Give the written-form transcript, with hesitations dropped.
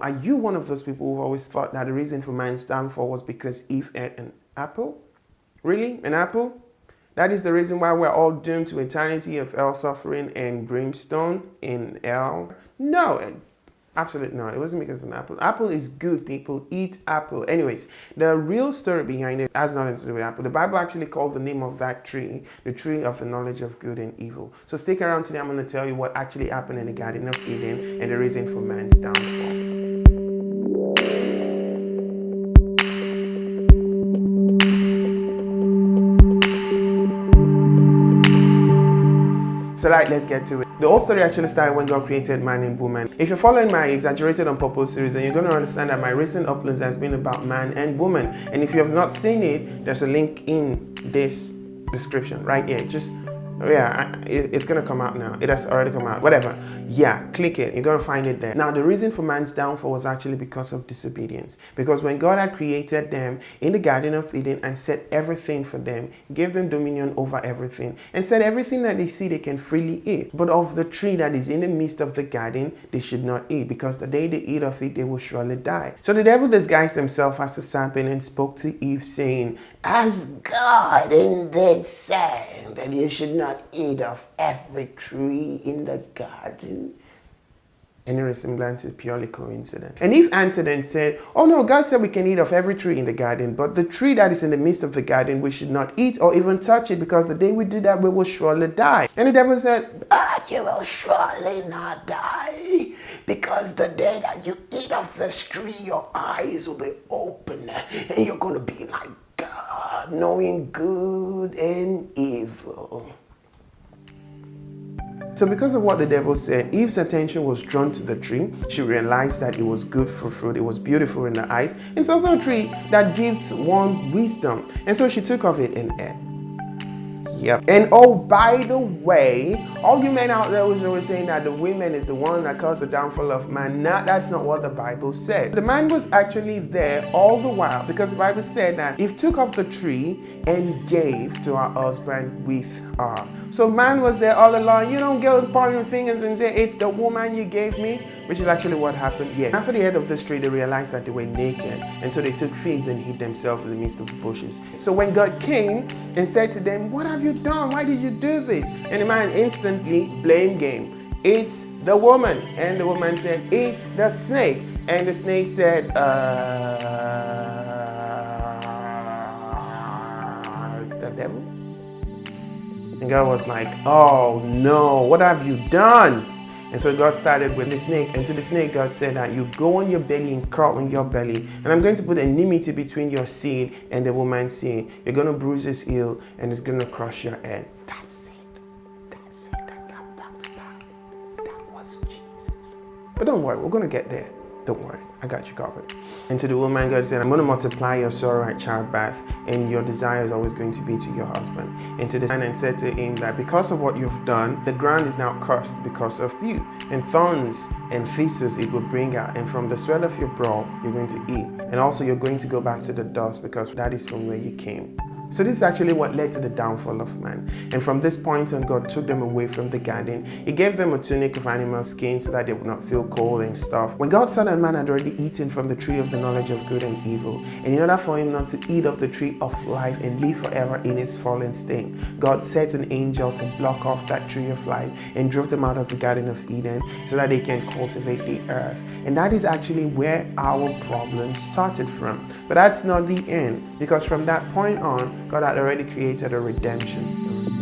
Are you one of those people who've always thought that the reason for man's downfall was because Eve ate an apple? Really? An apple? That is the reason why we're all doomed to eternity of hell suffering and brimstone in hell? No, absolutely not. It wasn't because of an apple. Apple is good, people. Eat apple. Anyways, the real story behind it has nothing to do with apple. The Bible actually called the name of that tree the tree of the knowledge of good and evil. So stick around today. I'm going to tell you what actually happened in the Garden of Eden and the reason for man's downfall. So let's get to it. The whole story actually started when God created man and woman. If you're following my Exaggerated on Purpose series, then you're going to understand that my recent uploads has been about man and woman. And if you have not seen it, there's a link in this description right here. It's going to come out now. It has already come out. Whatever. Yeah, click it. You're going to find it there. Now, the reason for man's downfall was actually because of disobedience. Because when God had created them in the Garden of Eden and set everything for them, He gave them dominion over everything, and said everything that they see they can freely eat. But of the tree that is in the midst of the garden, they should not eat, because the day they eat of it, they will surely die. So the devil disguised himself as a serpent and spoke to Eve, saying, "As God indeed said that you should not eat of every tree in the garden." Any resemblance is purely coincidence. And Eve answered and said, "Oh no, God said we can eat of every tree in the garden, but the tree that is in the midst of the garden we should not eat or even touch it, because the day we do that we will surely die." And the devil said, "But you will surely not die, because the day that you eat of this tree, your eyes will be open and you're going to be like God, knowing good and evil." So because of what the devil said, Eve's attention was drawn to the tree. She realized that it was good for fruit. It was beautiful in the eyes. It's also a tree that gives one wisdom. And so she took of it and ate. Yep. And oh, by the way, all you men out there who are saying that the women is the one that caused the downfall of man, that's not what the Bible said. The man was actually there all the while, because the Bible said that Eve took of the tree and gave to her husband with her. So man was there all along. You don't go pointing fingers and say, "It's the woman you gave me," which is actually what happened. Yeah. After they ate of this tree, they realized that they were naked, and so they took figs and hid themselves in the midst of the bushes. So when God came and said to them, "What have you done? Why did you do this?" And the man instantly blame game. "It's the woman." And the woman said, "It's the snake." And the snake said, "It's the devil." And God was like, "Oh no, what have you done?" And so God started with the snake. And to the snake, God said that you go on your belly and crawl on your belly. And I'm going to put enmity between your seed and the woman's seed. You're going to bruise his heel and it's going to crush your head. That's it. That's it. That was Jesus. But don't worry, we're going to get there. Don't worry, I got you covered. And to the woman, God said, "I'm going to multiply your sorrow at childbirth, and your desire is always going to be to your husband." And to the man, and said to him that because of what you've done, the ground is now cursed because of you. And thorns and thistles it will bring out, and from the sweat of your brow you're going to eat. And also you're going to go back to the dust, because that is from where you came. So this is actually what led to the downfall of man. And from this point on, God took them away from the garden. He gave them a tunic of animal skin so that they would not feel cold and stuff. When God saw that man had already eaten from the tree of the knowledge of good and evil, and in order for him not to eat of the tree of life and live forever in his fallen state, God set an angel to block off that tree of life and drove them out of the Garden of Eden so that they can cultivate the earth. And that is actually where our problem started from. But that's not the end, because from that point on, God had already created a redemption story.